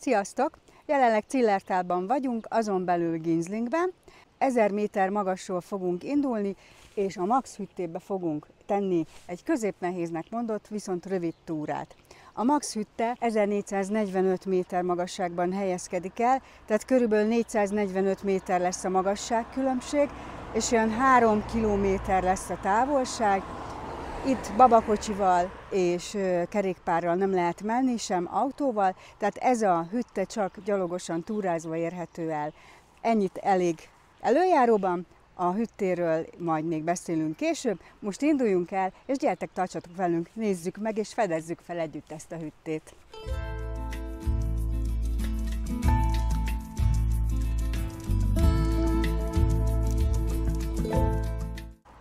Sziasztok! Jelenleg Zillertalban vagyunk, azon belül Ginzlingben. 1000 méter magasról fogunk indulni, és a Max hüttébe fogunk tenni egy középnehéznek mondott, viszont rövid túrát. A Max hütte 1445 méter magasságban helyezkedik el, tehát körülbelül 445 méter lesz a magasságkülönbség, és olyan 3 kilométer lesz a távolság. Itt babakocsival és kerékpárral nem lehet menni, sem autóval, tehát ez a hütte csak gyalogosan túrázva érhető el. Ennyit elég előjáróban, a hüttéről majd még beszélünk később. Most induljunk el, és gyertek, tartsatok velünk, nézzük meg és fedezzük fel együtt ezt a hüttét.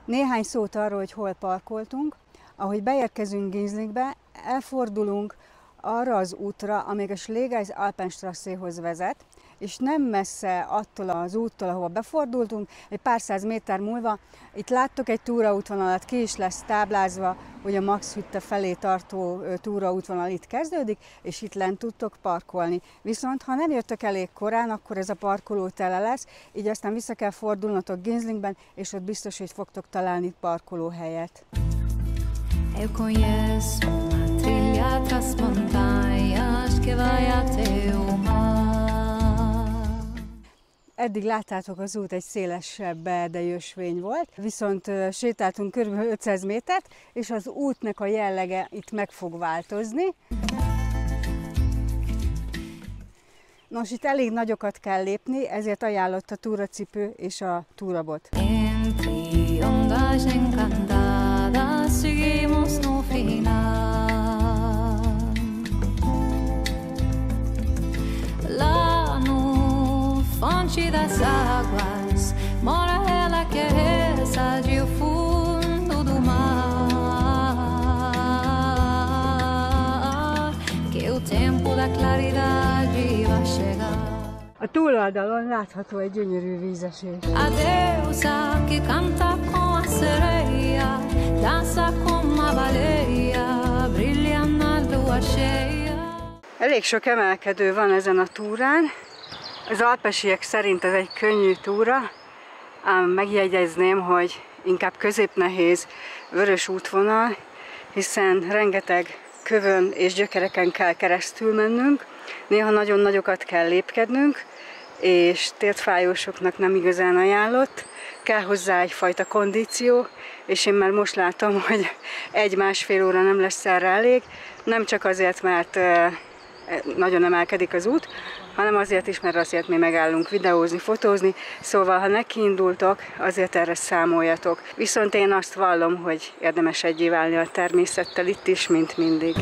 Néhány szót arról, hogy hol parkoltunk. Ahogy beérkezünk Ginzlingbe, elfordulunk arra az útra, amelyik a Schlegeis Alpenstrasséhoz vezet, és nem messze attól az úttól, ahova befordultunk, egy pár száz méter múlva, itt láttok egy túraútvonalat, ki is lesz táblázva, hogy a Max hütte felé tartó túraútvonal itt kezdődik, és itt lent tudtok parkolni. Viszont ha nem jöttök elég korán, akkor ez a parkoló tele lesz, így aztán vissza kell fordulnotok Ginzlingben, és ott biztos, hogy fogtok találni parkolóhelyet. Eu conheço uma trilha pras montanhas que vai até o mar. Eddig láttátok, az út egy szélesebb erdei volt, viszont sétáltunk kb. 500 métert, és az útnak a jellege itt meg fog változni. Nos, itt elég nagyokat kell lépni, ezért ajánlott a túracipő és a túrabot. Entre ondas encantadas seguimos no final. Lá no fonte das águas mora ela que resade o fundo do mar, que o tempo da claridade vai chegar. A túloldalon látható egy gyönyörű vízesés. A deusa que canta com a sereia, dança com a baleia, brilha na lua cheia. Elég sok emelkedő van ezen a túrán. Az alpesiek szerint ez egy könnyű túra, ám megjegyezném, hogy inkább középnehéz, vörös útvonal, hiszen rengeteg kövön és gyökereken kell keresztül mennünk, néha nagyon nagyokat kell lépkednünk, és tértfájósoknak nem igazán ajánlott, kell hozzá egyfajta kondíció, és én már most látom, hogy 1-1,5 óra nem lesz erre elég, nem csak azért, mert nagyon emelkedik az út, hanem azért is, mert azért mi megállunk videózni, fotózni, szóval ha nekiindultok, azért erre számoljatok. Viszont én azt vallom, hogy érdemes egyé válni a természettel itt is, mint mindig.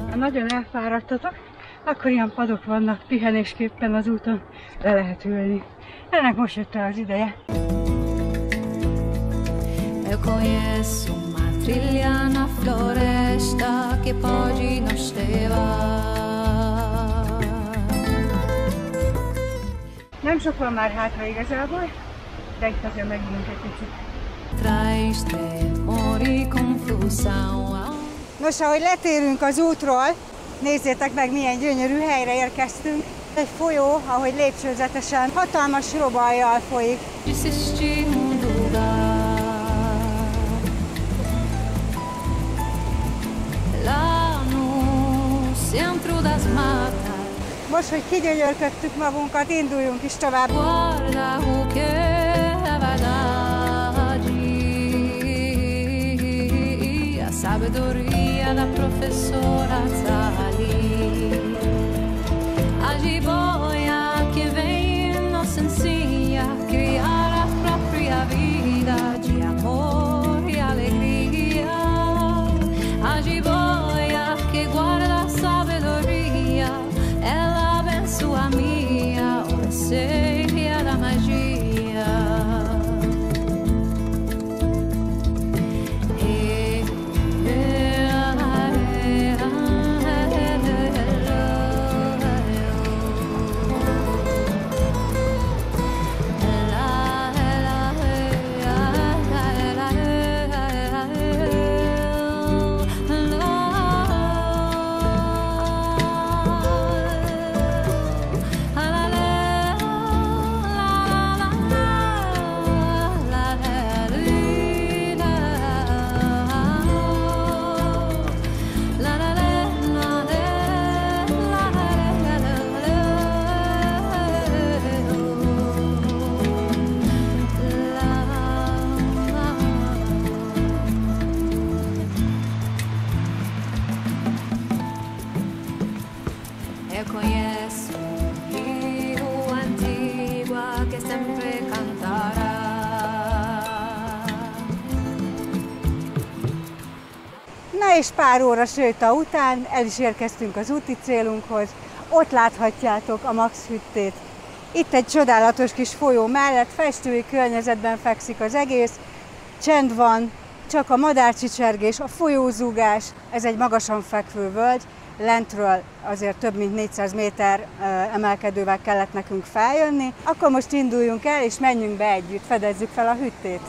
Ha nagyon elfáradtatok, akkor ilyen padok vannak pihenésképpen az úton, le lehet ülni. Ennek most jött el az ideje. Eu conheço uma trilha na floresta que pode nos levar. Nem sok van már hátra igazából, de itt azért megindulunk egy kicsit. Traz temor e confusão. Nos, ahogy letérünk az útról, nézzétek meg, milyen gyönyörű helyre érkeztünk. Egy folyó, ahogy lépcsőzetesen, hatalmas robajjal folyik. Most, hogy kigyönyörködtük magunkat, induljunk is tovább. Sabedoria da professora Zali, a jiboia que vem nos ensina a criar a própria vida de amor e alegria. A jiboia que guarda a sabedoria, ela abençoa a minha oreceia da magia. És pár óra séta után el is érkeztünk az úti célunkhoz. Ott láthatjátok a Max hüttét. Itt egy csodálatos kis folyó mellett, festői környezetben fekszik az egész. Csend van, csak a madárcsicsergés, a folyózúgás, ez egy magasan fekvő völgy. Lentről azért több mint 400 méter emelkedővel kellett nekünk feljönni. Akkor most induljunk el, és menjünk be együtt, fedezzük fel a hüttét.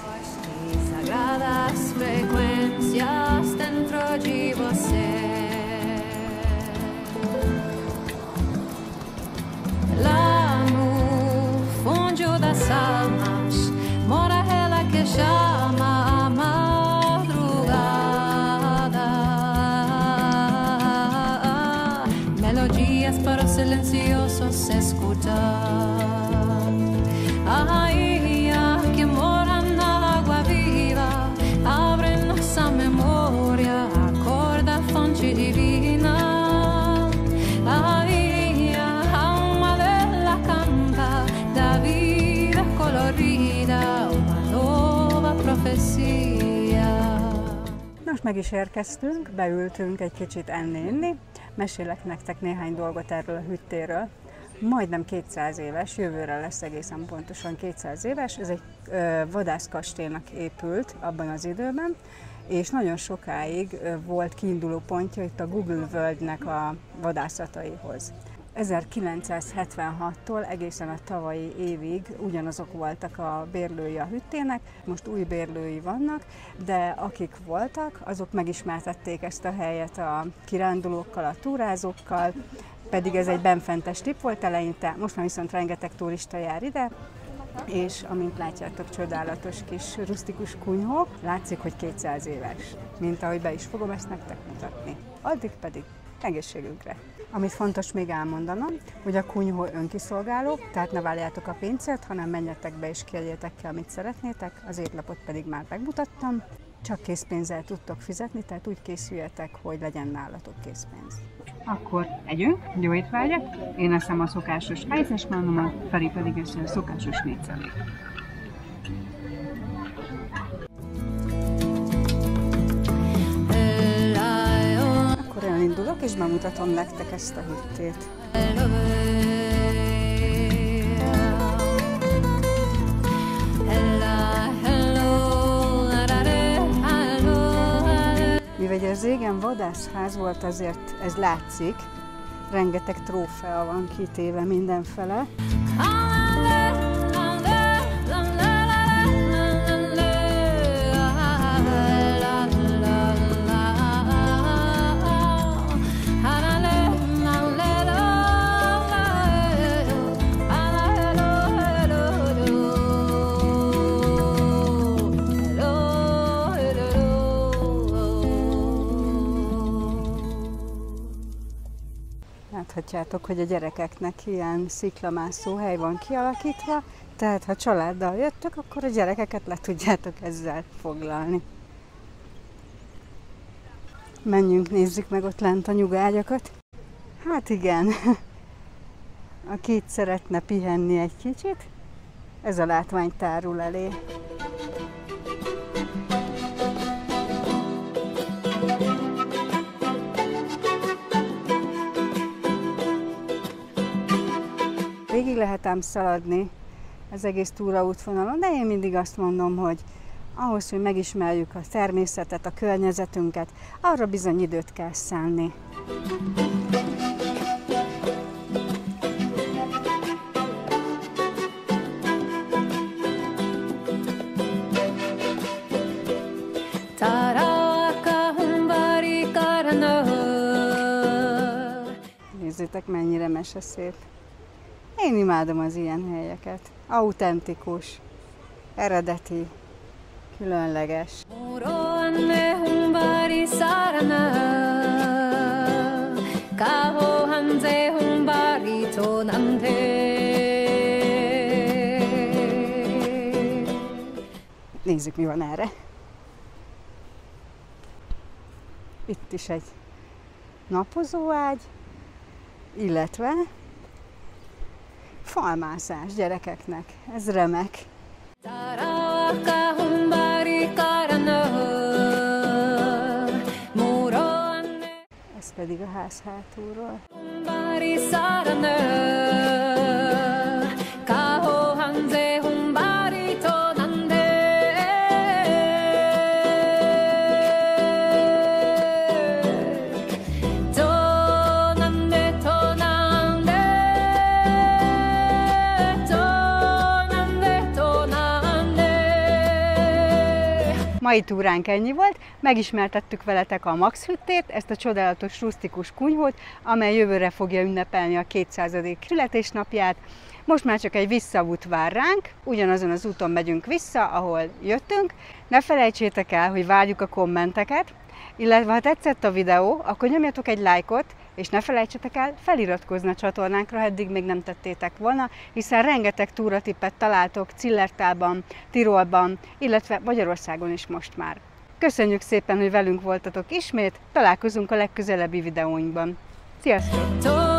Silenciosos escuchar. Ay, que mora na água viva, abre-nos a memória, acorda fonte divina. Ay, a alma dela canta, da vida colorida, uma nova profecia. Most meg is érkeztünk, beültünk egy kicsit enni-inni. Mesélek nektek néhány dolgot erről a hüttéről. Majdnem 200 éves, jövőre lesz egészen pontosan 200 éves. Ez egy vadászkastélynak épült abban az időben, és nagyon sokáig volt kiinduló pontja itt a Google völgynek a vadászataihoz. 1976-tól egészen a tavalyi évig ugyanazok voltak a bérlői a hüttének, most új bérlői vannak, de akik voltak, azok megismertették ezt a helyet a kirándulókkal, a túrázókkal, pedig ez egy benfentes tipp volt eleinte, most már viszont rengeteg turista jár ide, és amint látjátok, csodálatos kis rusztikus kunyhó, látszik, hogy 200 éves, mint ahogy be is fogom ezt nektek mutatni. Addig pedig egészségünkre! Amit fontos még elmondanom, hogy a kunyhó önkiszolgáló, tehát ne várjátok a pincét, hanem menjetek be és kérjétek ki, amit szeretnétek, az étlapot pedig már megmutattam. Csak készpénzzel tudtok fizetni, tehát úgy készüljetek, hogy legyen nálatok készpénz. Akkor együnk, jó étvágyat, én eszem a szokásos ájzesmánomat, Feri pedig eszi a szokásos négyzelét. Elindulok, és bemutatom nektek ezt a hüttét. Mivel ez régen vadászház volt, azért ez látszik. Rengeteg trófea van kitéve mindenfele. Láthatjátok, hogy a gyerekeknek ilyen sziklamászó hely van kialakítva, tehát ha családdal jöttök, akkor a gyerekeket le tudjátok ezzel foglalni. Menjünk, nézzük meg ott lent a nyugágyakat. Hát igen, aki itt szeretne pihenni egy kicsit, ez a látvány tárul elé. Végig lehet ám szaladni az egész túraútvonalon, de én mindig azt mondom, hogy ahhoz, hogy megismerjük a természetet, a környezetünket, arra bizony időt kell szánni. Nézzétek, mennyire meseszép. Én imádom az ilyen helyeket. Autentikus, eredeti, különleges. Nézzük, mi van erre. Itt is egy napozóágy, illetve falmászás gyerekeknek. Ez remek. Muro pedig a ház hátulról. Mai túránk ennyi volt, megismertettük veletek a Max hüttét, ezt a csodálatos rusztikus kunyhót, amely jövőre fogja ünnepelni a 200. születésnapját. Most már csak egy visszaút vár ránk, ugyanazon az úton megyünk vissza, ahol jöttünk. Ne felejtsétek el, hogy várjuk a kommenteket, illetve ha tetszett a videó, akkor nyomjatok egy lájkot, és ne felejtsetek el feliratkozni a csatornánkra, ha eddig még nem tettétek volna, hiszen rengeteg túratippet találtok Zillertalban, Tirolban, illetve Magyarországon is most már. Köszönjük szépen, hogy velünk voltatok ismét, találkozunk a legközelebbi videóinkban. Sziasztok!